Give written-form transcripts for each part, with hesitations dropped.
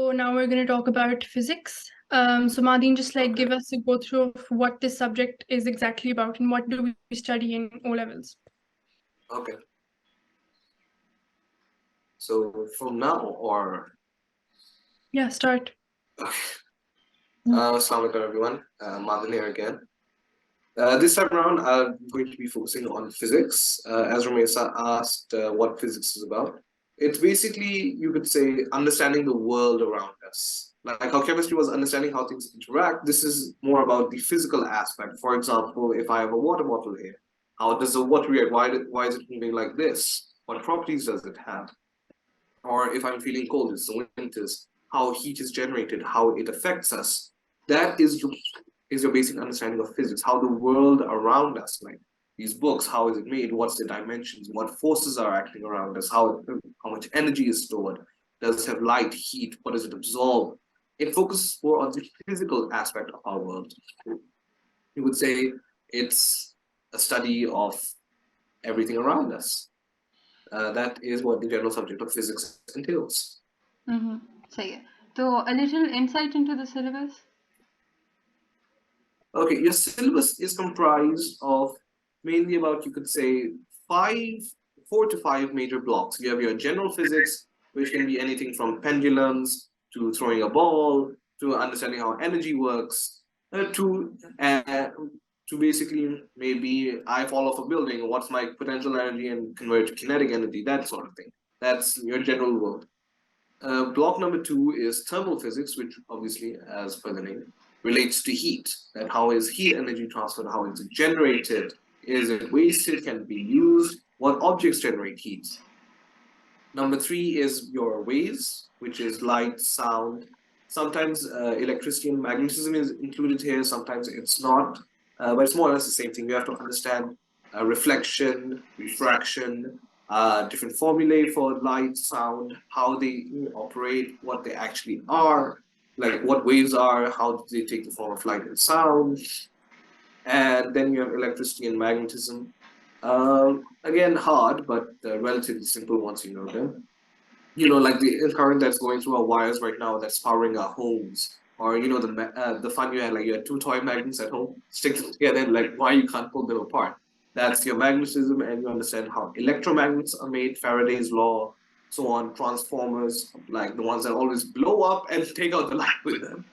So now we're going to talk about physics. So Mahdin, just like give us a go through of what this subject is exactly about and what do we study in O levels. Okay. So from now or Yeah, start. okay. Assalamualaikum everyone. Mahdin here again. This time around, I'm going to be focusing on physics. As Ramesa asked what physics is about, it's basically, you could say, understanding the world around us. Like how chemistry was understanding how things interact, this is more about the physical aspect. For example, if I have a water bottle here, how does the water react? Why is it moving like this? What properties does it have? Or if I'm feeling cold, it's the winters, how heat is generated, how it affects us. That is your basic understanding of physics, how the world around us, like these books, how is it made, what's the dimensions, what forces are acting around us, how much energy is stored, does it have light, heat, what does it absorb? It focuses more on the physical aspect of our world. You would say it's a study of everything around us. That is what the general subject of physics entails. So a little insight into the syllabus. Okay, your syllabus is comprised of mainly about, you could say, 4 to 5 major blocks. You have your general physics, which can be anything from pendulums to throwing a ball to understanding how energy works to basically maybe I fall off a building, what's my potential energy and convert to kinetic energy, that sort of thing. That's your general world. Block number 2 is thermal physics, which obviously, as per the name, relates to heat. That how is heat energy transferred, how is it generated, is it wasted, can it be used, what objects generate heat. Number 3 is your waves, which is light, sound. Sometimes electricity and magnetism is included here, sometimes it's not, but it's more or less the same thing. You have to understand reflection, refraction, different formulae for light, sound, how they operate, what they actually are, like what waves are, how do they take the form of light and sound. And then you have electricity and magnetism. Again, hard, but relatively simple once you know them. You know, like the current that's going through our wires right now that's powering our homes. Or, you know, the fun you had, like you had 2 toy magnets at home, stick them together, and like why you can't pull them apart. That's your magnetism, and you understand how electromagnets are made, Faraday's law, so on, transformers, like the ones that always blow up and take out the light with them.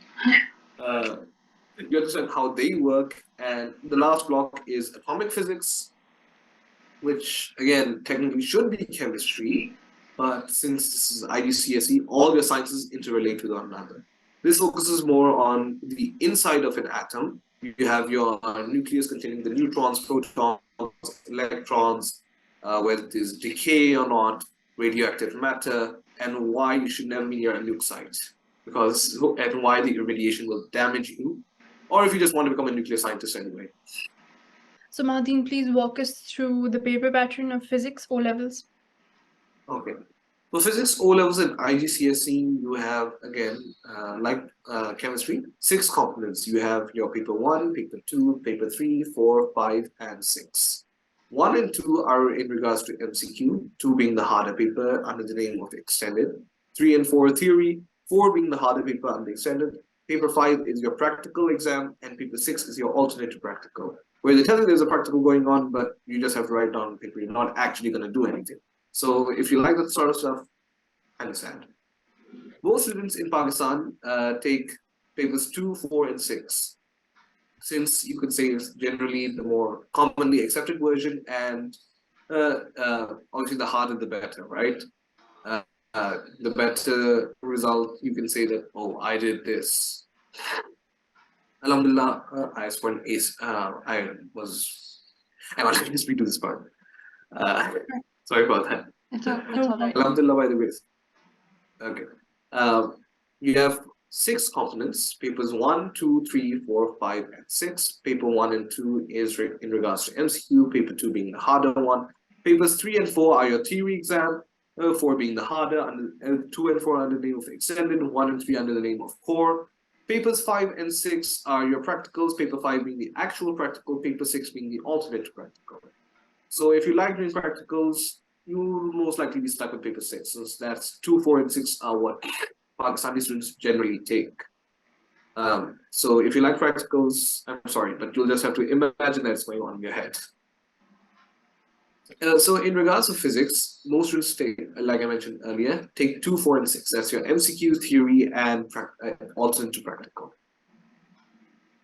You understand how they work. And the last block is atomic physics, which again technically should be chemistry, but since this is IGCSE, all your sciences interrelate with one another. This focuses more on the inside of an atom. You have your nucleus containing the neutrons, protons, electrons, whether it is decay or not, radioactive matter, and why you should never be near a nuke site, and why the radiation will damage you, or if you just want to become a nuclear scientist anyway. So Mahdin, please walk us through the paper pattern of physics O levels. Okay. For physics O levels in IGCSE, you have, again, like chemistry, 6 components. You have your paper 1, paper 2, paper 3, 4, 5, and 6. 1 and 2 are in regards to MCQ, 2 being the harder paper under the name of extended, 3 and 4 theory, 4 being the harder paper under extended, paper 5 is your practical exam, and paper 6 is your alternate to practical, where they tell you there's a practical going on, but you just have to write down on paper, you're not actually going to do anything. So if you like that sort of stuff, understand. Most students in Pakistan take papers 2, 4, and 6. Since you could say it's generally the more commonly accepted version, and obviously the harder the better, right? The better result, you can say that, oh, I did this. Alhamdulillah, I scored an ace. I wanted to speak to this part. Sorry about that. It's all right. Alhamdulillah, by the way. Okay. You have 6 components, papers 1, 2, 3, 4, 5, and 6. Paper 1 and 2 is in regards to MCQ, paper 2 being the harder one. Papers 3 and 4 are your theory exam, 4 being the harder, and 2 and 4 under the name of extended, 1 and 3 under the name of core. Papers 5 and 6 are your practicals, paper 5 being the actual practical, paper 6 being the alternate practical. So if you like doing practicals, you will most likely be stuck with paper 6, since that's 2, 4, and 6 are what Pakistani students generally take. So if you like practicals, I'm sorry, but you'll just have to imagine that's going on in your head. So in regards to physics, most students take, like I mentioned earlier, take 2, 4, and 6. That's your MCQ, theory, and also into practical.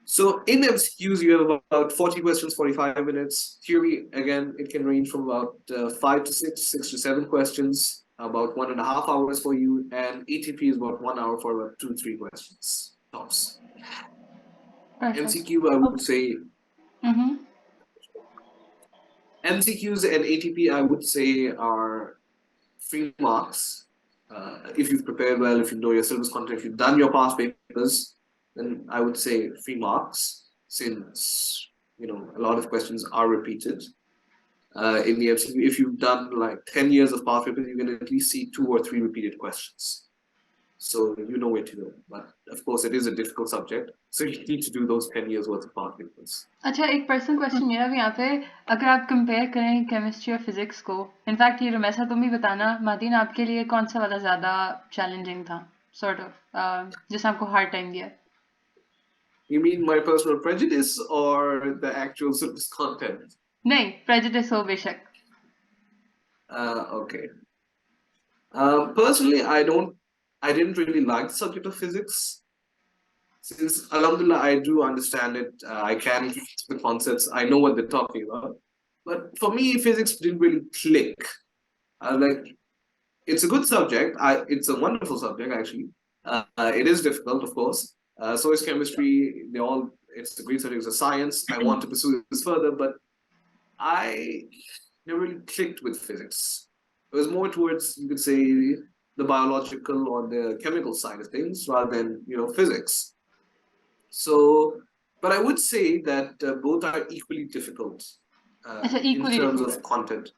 So in MCQs, you have about 40 questions, 45 minutes. Theory, again, it can range from about 5 to 6, 6 to 7 questions, about 1.5 hours for you, and ATP is about 1 hour for about 2, 3 questions, tops. Perfect. MCQ, I would say, MCQs and ATP, I would say, are free marks. If you've prepared well, if you know your syllabus content, if you've done your past papers, then I would say free marks, since a lot of questions are repeated. In the MCQ, if you've done like 10 years of past papers, you can at least see 2 or 3 repeated questions. So you know where to go. But of course, it is a difficult subject, so you need to do those 10 years worth of past papers. अच्छा, एक personal question मेरा भी यहाँ पे, अगर आप compare करें chemistry और फिजिक्स को, इनफैक्ट ये रमेशा तुम भी बताना, मादीन आपके लिए कौन सा वाला ज़्यादा चैलेंजिंग था, sort of, जिसने आपको हार्ड टाइम दिया? You mean my personal prejudice or the actual syllabus content? नहीं, prejudice हो बेशक. Okay. Personally, I didn't really like the subject of physics. Since, alhamdulillah, I do understand it, I can grasp the concepts, I know what they're talking about. But for me, physics didn't really click. It's a good subject. It's a wonderful subject, actually. It is difficult, of course. So is chemistry. It's a great subject. It's a science. I want to pursue this further, but I never really clicked with physics. It was more towards, you could say, the biological or the chemical side of things rather than physics. So, but I would say that both are equally difficult in terms of content.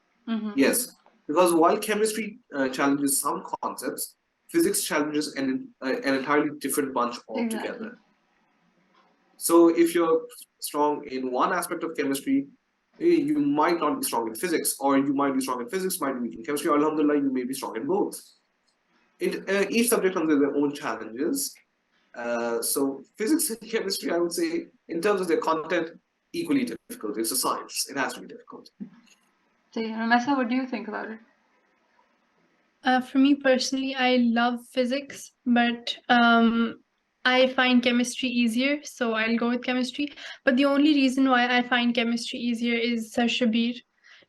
Yes, because while chemistry challenges some concepts, physics challenges an entirely different bunch altogether. Exactly. So if you're strong in one aspect of chemistry, you might not be strong in physics, or you might be strong in physics, might be weak in chemistry, or alhamdulillah, you may be strong in both. Each subject comes with their own challenges. So physics and chemistry, I would say, in terms of their content, equally difficult. It's a science. It has to be difficult. So, Ramesa, what do you think about it? For me personally, I love physics, but I find chemistry easier, so I'll go with chemistry. But the only reason why I find chemistry easier is Sir Shabir.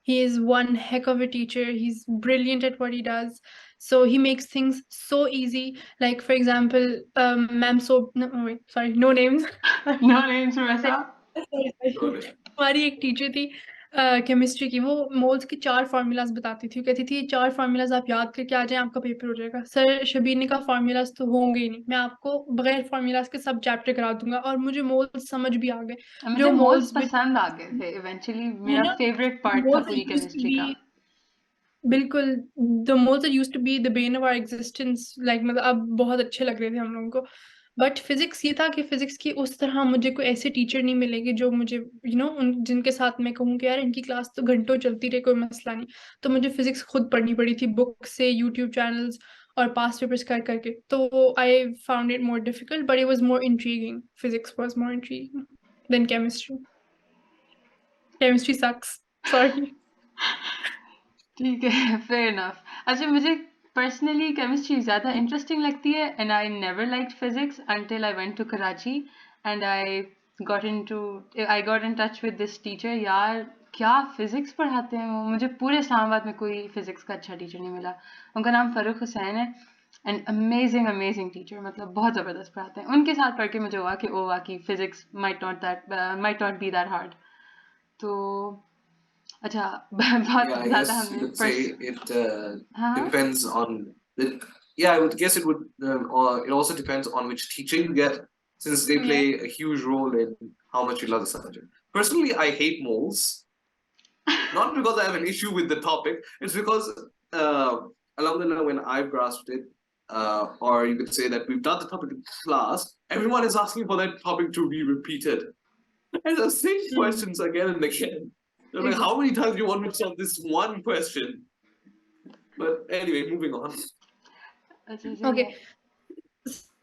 He is one heck of a teacher. He's brilliant at what he does. So he makes things so easy. Like, for example, ma'am, no names. No names, Ramesa. हमारी एक teacher थी chemistry की, वो moles की 4 formulas बताती थी, कहती थी 4 फार्मूलाज आप याद करके आ जाएं, आपका पेपर हो जाएगा। सर शबीर ने कहा फार्मूलाज तो होंगे ही नहीं, मैं आपको बगैर फार्मूलाज के सब चैप्टर करा दूंगा, और मुझे मोल्स समझ भी आ गए। मुझे मोल्स पसंद आ गए थे इवेंचुअली, मेरा फेवरेट पार्ट था पूरी केमिस्ट्री का। बिल्कुल, the moles that used to be the bane of our existence, like मतलब अब बहुत अच्छे लग रहे थे हम लोगों को। बट फिजिक्स ये था कि फिजिक्स की उस तरह मुझे कोई ऐसे टीचर नहीं मिलेंगे जो मुझे जिनके साथ मैं कहूँ कि यार इनकी क्लास तो घंटों चलती रहे, कोई मसला नहीं। तो मुझे फिजिक्स खुद पढ़नी पड़ी थी, बुक से, यूट्यूब चैनल्स और पास्ट पेपर्स कर करके। तो I found it more difficult, but it was more intriguing. Physics was more intriguing than chemistry. Chemistry sucks, sorry. ठीक है, फेयर इनफ। अच्छा, मुझे पर्सनली केमिस्ट्री ज़्यादा इंटरेस्टिंग लगती है, and I never liked physics until I went to Karachi and I got in touch with this teacher. यार क्या physics पढ़ाते हैं वो, मुझे पूरे इस्लामाबाद में कोई फिजिक्स का अच्छा टीचर नहीं मिला। उनका नाम फ़ारूक हुसैन है, एंड अमेजिंग टीचर, मतलब बहुत ज़बरदस्त पढ़ाते हैं। उनके साथ पढ़ के मुझे हुआ कि ओ वाकई physics might not be that hard. तो अच्छा, बहुत ज़्यादा हमने depends on I would guess it would it also depends on which teacher you get, since they play a huge role in how much you love the subject. Personally, I hate moles, not because I have an issue with the topic. It's because alhamdulillah, when I've grasped it, or you could say that we've done the topic in class, everyone is asking for that topic to be repeated, and the same questions again and again. They're like, how many times do you want me to solve this one question? But anyway, moving on. Okay.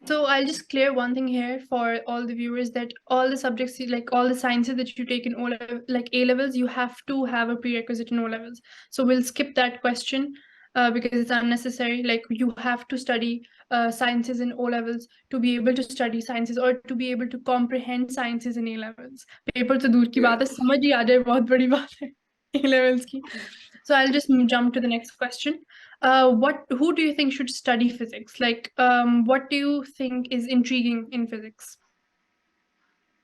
So I'll just clear one thing here for all the viewers that all the subjects, like all the sciences that you take in like A levels, you have to have a prerequisite in O levels. So we'll skip that question because it's unnecessary. Like you have to study sciences in O levels to be able to study sciences or to be able to comprehend sciences in A levels. Paper तो दूर की बात है, समझ ही आ जाए बहुत बड़ी बात है A levels की. So I'll just jump to the next question. Who do you think should study physics? Like, what do you think is intriguing in physics?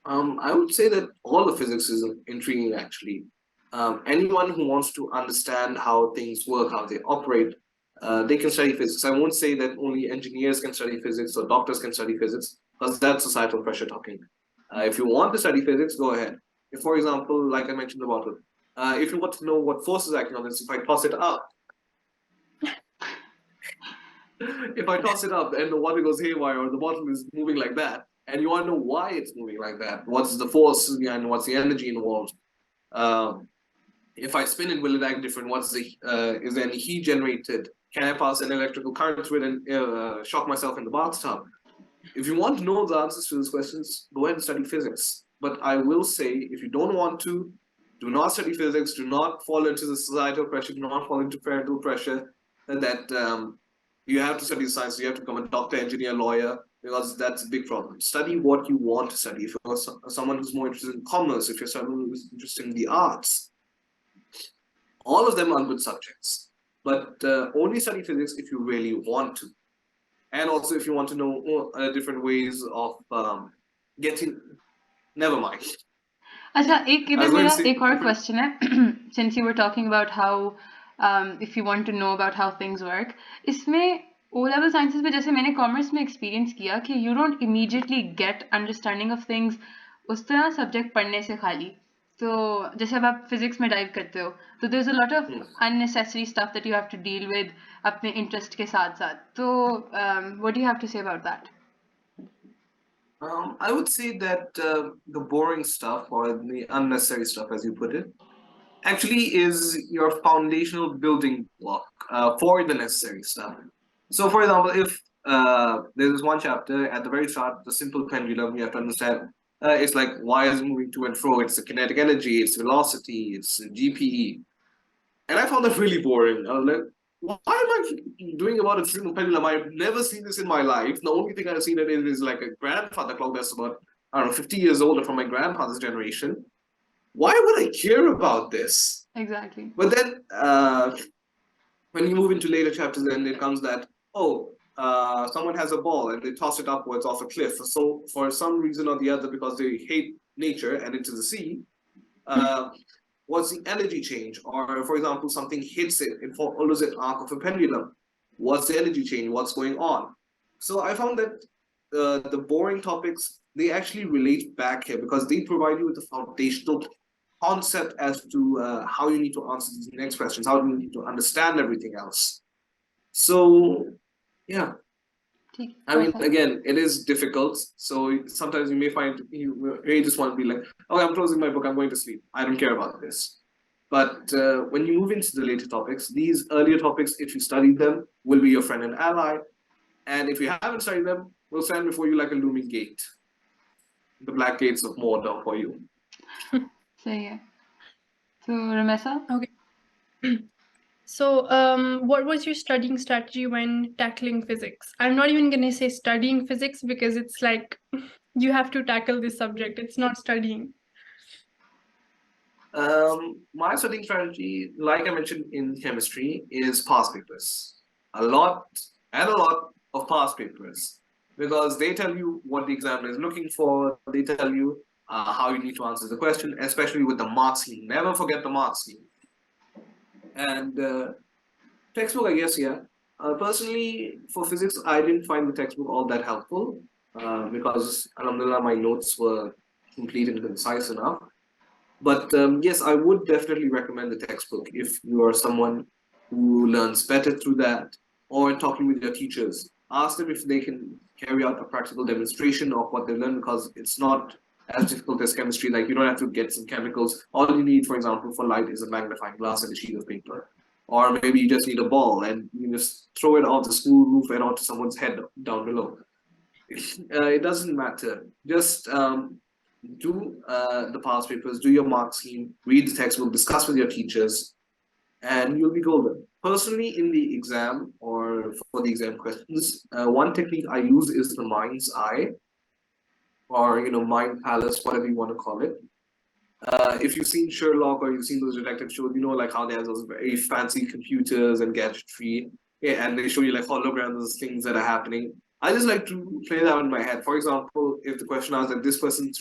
I would say that all of physics is intriguing actually. Anyone who wants to understand how things work, how they operate, they can study physics. I won't say that only engineers can study physics or doctors can study physics, because that's societal pressure talking. If you want to study physics, go ahead. If, for example, like I mentioned the bottle, if you want to know what force is acting on this, if I toss it up, if I toss it up and the water goes haywire or the bottle is moving like that, and you want to know why it's moving like that, what's the force and what's the energy involved? If I spin it, will it act different? What's the is there any heat generated? Can I pass an electrical current through it and shock myself in the bathtub? If you want to know the answers to those questions, go ahead and study physics. But I will say, if you don't want to, do not study physics. Do not fall into the societal pressure. Do not fall into parental pressure that you have to study science. You have to become a doctor, engineer, lawyer, because that's a big problem. Study what you want to study. If you're someone who's more interested in commerce, if you're someone who's interested in the arts, all of them are good subjects. But only study physics if you really want to. And also if you want to know different ways of getting... Never mind. अच्छा इधर मेरा एक और question है since you were talking about how if you want to know about how things work, इसमें O-level sciences में जैसे मैंने commerce में experience किया कि you don't immediately get understanding of things उस तरह subject पढ़ने से खाली. तो जैसे अब आप physics में dive करते हो तो there's a lot of unnecessary stuff that you have to deal with अपने interest के साथ साथ. तो what do you have to say about that? I would say that the boring stuff or the unnecessary stuff, as you put it, actually is your foundational building block for the necessary stuff. So, for example, if there's one chapter at the very start, the simple pendulum, you have to understand it's like wires moving to and fro, it's the kinetic energy, it's velocity, it's GPE. And I found that really boring. I was like, why am I doing about a simple pendulum? I've never seen this in my life. The only thing I've seen it is like a grandfather clock that's about, I don't know, 50 years older from my grandfather's generation. Why would I care about this? Exactly. But then when you move into later chapters, then it comes that, someone has a ball and they toss it upwards off a cliff. So for some reason or the other, because they hate nature and into the sea, what's the energy change? Or for example, something hits it, it follows an arc of a pendulum. What's the energy change? What's going on? So I found that the boring topics, they actually relate back here because they provide you with the foundational concept as to how you need to answer these next questions, how you need to understand everything else. So, yeah. I mean, again, it is difficult. So sometimes you may find you may just want to be like, oh, I'm closing my book, I'm going to sleep. I don't care about this. But when you move into the later topics, these earlier topics, if you study them, will be your friend and ally. And if you haven't studied them, will stand before you like a looming gate. The black gates of Mordor for you. सही है. So, Ramesa? Okay. So, what was your studying strategy when tackling physics? I'm not even going to say studying physics because it's like you have to tackle this subject. It's not studying. My studying strategy, like I mentioned in chemistry, is past papers. A lot of past papers. Because they tell you what the examiner is looking for. They tell you how you need to answer the question, especially with the mark scheme. Never forget the mark scheme. And textbook, I guess, yeah. Personally, for physics, I didn't find the textbook all that helpful because, alhamdulillah, my notes were complete and concise enough. But yes, I would definitely recommend the textbook if you are someone who learns better through that, or talking with your teachers. Ask them if they can carry out a practical demonstration of what they learned, because it's not as difficult as chemistry. Like, you don't have to get some chemicals. All you need, for example, for light is a magnifying glass and a sheet of paper. Or maybe you just need a ball and you just throw it off the school roof and onto someone's head down below. It doesn't matter. Just do the past papers, do your mark scheme, read the textbook, discuss with your teachers, and you'll be golden. Personally, in the exam or for the exam questions, one technique I use is the mind's eye, or mind palace, whatever you want to call it. If you've seen Sherlock or you've seen those detective shows, like how they have those very fancy computers and gadgetry, yeah, and they show you like holograms, things that are happening. I just like to play that in my head. For example, if the question asks that this person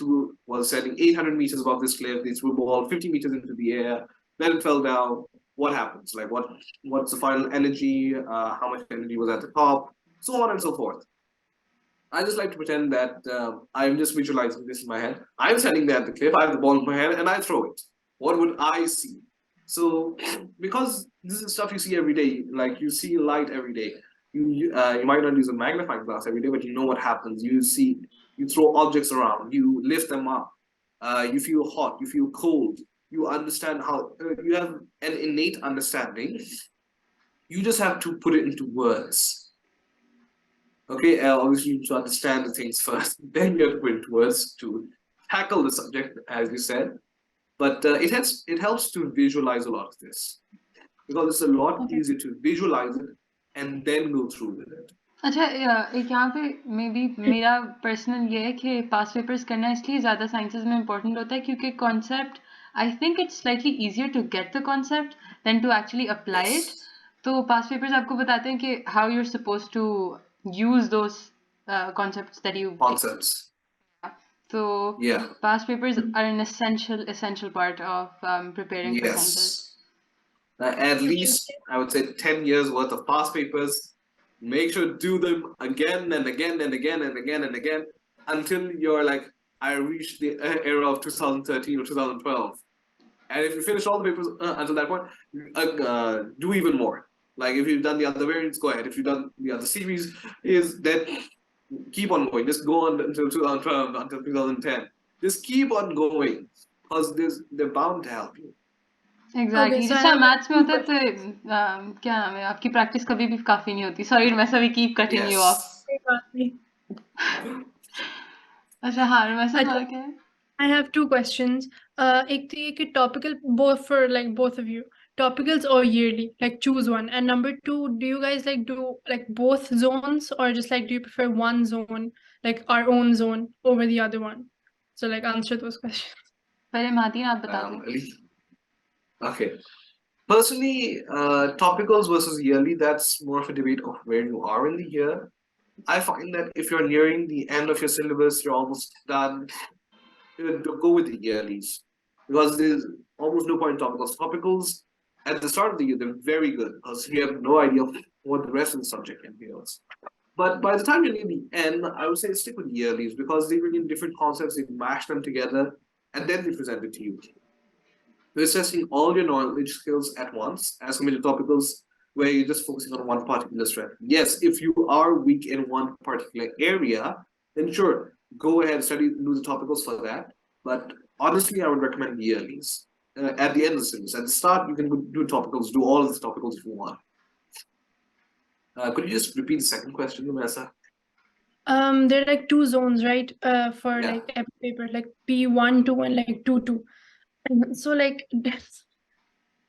was standing 800 meters above this cliff, they threw a ball 50 meters into the air, then it fell down. What happens? Like what's the final energy? How much energy was at the top? So on and so forth. I just like to pretend that I'm just visualizing this in my head. I'm standing there at the cliff, I have the ball in my hand, and I throw it. What would I see? So, because this is stuff you see every day, like you see light every day. You might not use a magnifying glass every day, but you know what happens. You throw objects around, you lift them up, you feel hot, you feel cold, you understand how, you have an innate understanding. You just have to put it into words. Okay, obviously you need to understand the things first, then you have to put it words to tackle the subject, as you said. But it helps to visualize a lot of this, because it's a lot easier to visualize it and then go through with it. अच्छा एक यहाँ पे may be मेरा personal ये है कि पास papers करना इसलिए ज़्यादा साइंसेस में इम्पोर्टेंट होता है क्योंकि concept I think it's slightly easier to get the concept than to actually apply it. तो पास पेपर्स आपको बताते हैं कि how you are suppose to use those concepts that you Concepts. So Yeah. past papers are an essential part of preparing for centers. At least I would say 10 years worth of past papers. Make sure to do them again and again and again and again and again until you're like, I reached the era of 2013 or 2012. And if you finish all the papers until that point, do even more. Like if you've done the other variants, go ahead. If you've done the other series, then keep on going. Just go on until 2012, until 2010. Just keep on going, because they're bound to help you. Exactly. Okay, so जैसा maths में होता है तो क्या नाम है आपकी practice कभी भी काफी नहीं होती. Sorry, मैं सभी keep cutting you off. अच्छा हाँ वैसा सवाल क्या है? I have two questions. एक थी कि topical both for like both of you. Topicals or yearly? Like choose one. And number two, do you guys like do like both zones or just like do you prefer one zone, like our own zone over the other one? So like answer those questions. पहले माहदीन आप बता दो. Okay. Personally, topicals versus yearly, that's more of a debate of where you are in the year. I find that if you're nearing the end of your syllabus, you're almost done, go with the yearlies, because there's almost no point in topicals. Topicals at the start of the year, they're very good because you have no idea what the rest of the subject entails. But by the time you're near the end, I would say stick with yearlies, because they bring in different concepts, they mash them together, and then they present it to you. You're assessing all your knowledge skills at once, as compared to topicals where you're just focusing on one particular strength. Yes, if you are weak in one particular area, then sure, go ahead and do the topicals for that. But honestly, I would recommend yearlies. At the end of the syllabus, at the start, you can do topicals, do all of the topicals if you want. Could you just repeat the second question, Vanessa? There are like two zones, right? For like every paper, like P1, 2, and like 2, 2. So like,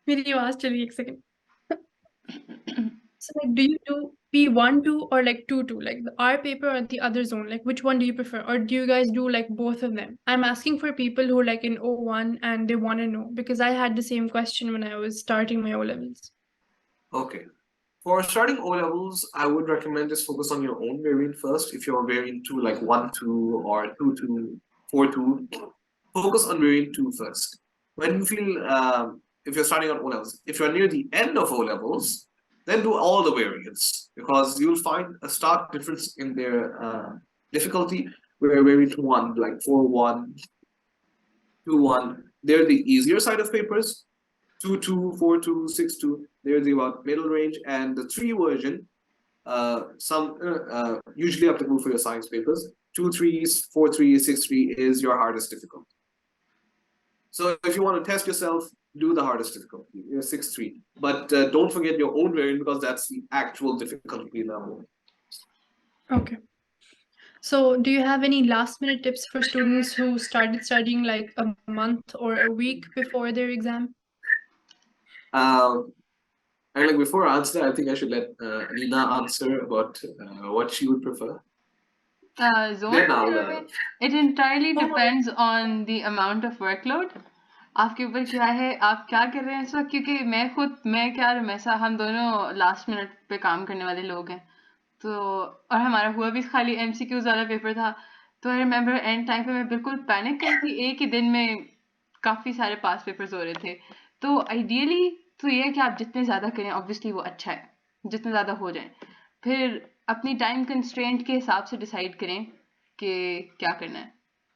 मेरी आवाज चली एक second. So like, do you do P1, 2 or like 2, 2, like our paper or the other zone? Like which one do you prefer? Or do you guys do like both of them? I'm asking for people who are like in O1 and they want to know, because I had the same question when I was starting my O levels. Okay. For starting O levels, I would recommend just focus on your own variant first. If you're variant 2, like 1, 2 or 2, 2, 4, 2, focus on variant 2 first. When you feel, if you're starting on O levels, if you're near the end of O levels, then do all the variants, because you'll find a stark difference in their difficulty. Where variant 1, like 4, 1, 2, 1, they're the easier side of papers. 2, 2, 4, 2, 6, 2, they're the about middle range, and the 3 version, usually applicable for your science papers. 2 3s, 4 3, 6 3 is your hardest difficulty. So if you want to test yourself, do the hardest difficulty, 6 3. But don't forget your own variant, because that's the actual difficulty level. Okay. So do you have any last minute tips for students who started studying like a month or a week before their exam? And like before I answer, I think I should let Nina answer about what she would prefer. Zone Then I'll. वगैरह पे it entirely हाँ, depends on the amount of workload. आपके ऊपर क्या है, आप क्या कर रहे हैं इस वक्त, क्योंकि मैं क्या रमेसा, हम दोनों लास्ट मिनट पे काम करने वाले लोग हैं, तो और हमारा हुआ भी खाली MCQs वाला पेपर था, तो आई रिमेम्बर एंड टाइम पे मैं बिल्कुल पैनिक कर थी, एक ही दिन में काफ़ी सारे पास पेपर्स हो रहे थे। तो आइडियली तो ये है कि आप जितने ज़्यादा करें ऑब्वियसली वो अच्छा है, जितने ज़्यादा हो जाए, फिर अपनी टाइम कंस्ट्रेंट के हिसाब से डिसाइड करें कि क्या करना है।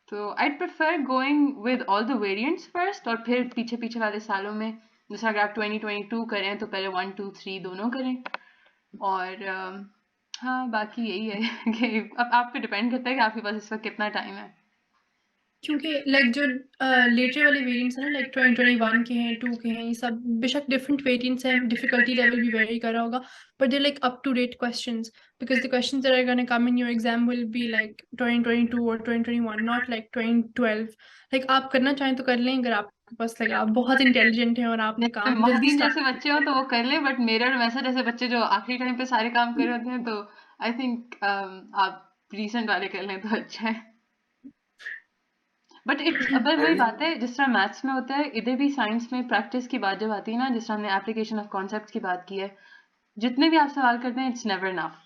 तो I prefer going with all the variants first, और फिर पीछे पीछे वाले सालों में जैसे अगर आप 2022 करें तो पहले 1 2 3 दोनों करें, और हाँ बाकी यही है कि अब आप पे डिपेंड करता है कि आपके पास इस वक्त कितना टाइम है। क्योंकि लाइक जो लेटर वाले वेरिएंट्स हैं ना, लाइक 2021 के हैं, 2 के हैं, ये सब बेशक डिफरेंट वेरिएंट्स हैं, डिफिकल्टी लेवल भी वेरी कर रहा होगा, but they like up to date questions, because the questions that are gonna come in your exam will be like 2022 और 2021, नॉट लाइक 2012। लाइक आप करना चाहें तो कर लें, अगर आपके पास लाइक आप बहुत इंटेलिजेंट हैं और आपने काम जल्दी महदीन स्टार्ट जैसे बच्चे हो तो वो कर ले, बट मेरे और वैसे जैसे बच्चे जो आखिरी टाइम पे सारे काम कर रहे होते हैं, तो आई थिंक आप रीसेंट वाले कर लें तो अच्छा है। बट इट्स अब वही बात है, जिस तरह मैथ्स में होता है, इधर भी साइंस में प्रैक्टिस की बात जब आती है ना, जिस तरह हमने एप्लीकेशन ऑफ कॉन्सेप्ट्स की बात की है, जितने भी आप सवाल करते हैं इट्स नेवर इनफ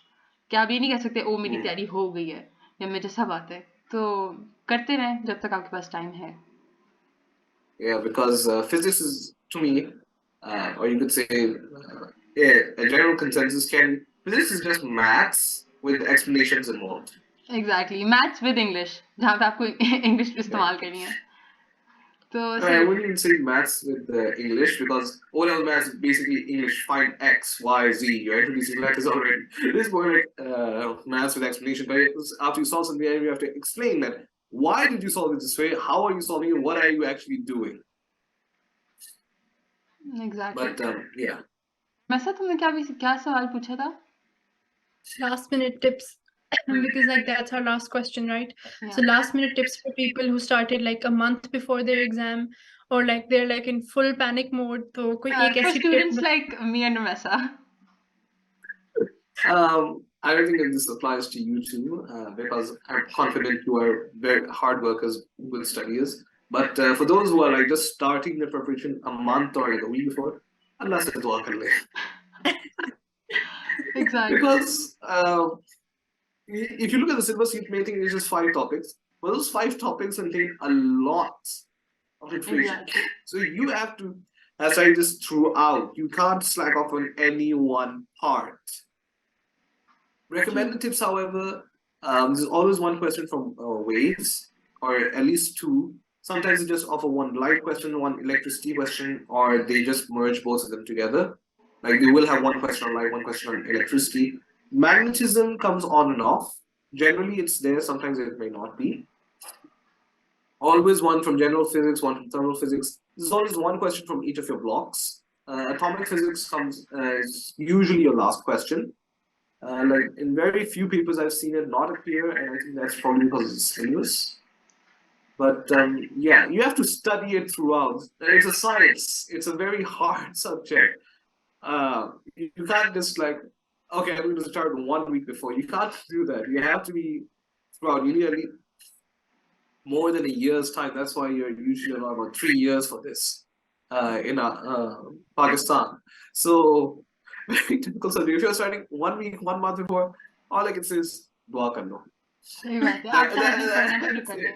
कि आप ये नहीं कह सकते ओ मेरी तैयारी हो गई है या मुझे सब आता है, तो करते रहें जब तक आपके पास टाइम है। Yeah, because physics is, to me, or you could say, yeah, a general consensus can physics is just maths with explanations involved. Exactly, maths with English, जहाँ पे आपको इंग्लिश इस्तेमाल करनी है, तो I सही। wouldn't even say maths with English, because O-level maths is basically English, find X, Y, Z. You're introducing letters already. It is more like maths with explanation. But after you solve something, you have to explain that. Why did you solve it this way? How are you solving it? What are you actually doing? Exactly. But yeah. वैसे तुमने क्या सवाल पूछा था? last minute tips because like that's our last question, right? Yeah. So last minute tips for people who started like a month before their exam, or like they're like in full panic mode, तो कोई एक For ऐसी students tip like me and Ramesa. I don't think that this applies to you too, because I'm confident you are very hard workers, good studiers. But for those who are like just starting their preparation a month or like a week before, Allah se dua kar le. Exactly. Because if you look at the syllabus, you may think it's just 5 topics, but those 5 topics contain a lot of information. Exactly. So you have to study this throughout. You can't slack off on any one part. Recommended tips, however, there's always one question from waves, or at least 2. Sometimes they just offer one light question, one electricity question, or they just merge both of them together. Like they will have one question on light, one question on electricity. Magnetism comes on and off. Generally, it's there. Sometimes it may not be. Always one from general physics, one from thermal physics. There's always one question from each of your blocks. Atomic physics comes is usually your last question. Like in very few papers I've seen it not appear, and I think that's probably because of the syllabus. But yeah, you have to study it throughout. It's a science. It's a very hard subject. You can't just like, okay, I'm going to start 1 week before. You can't do that. You have to be throughout. You need at least more than a year's time. That's why you're usually allowed about 3 years for this in Pakistan. So very typical subject. If you're starting 1 week, 1 month before, all I can say is dua kar lo. सही बात है, आप तैयारी करना शुरू कर दें।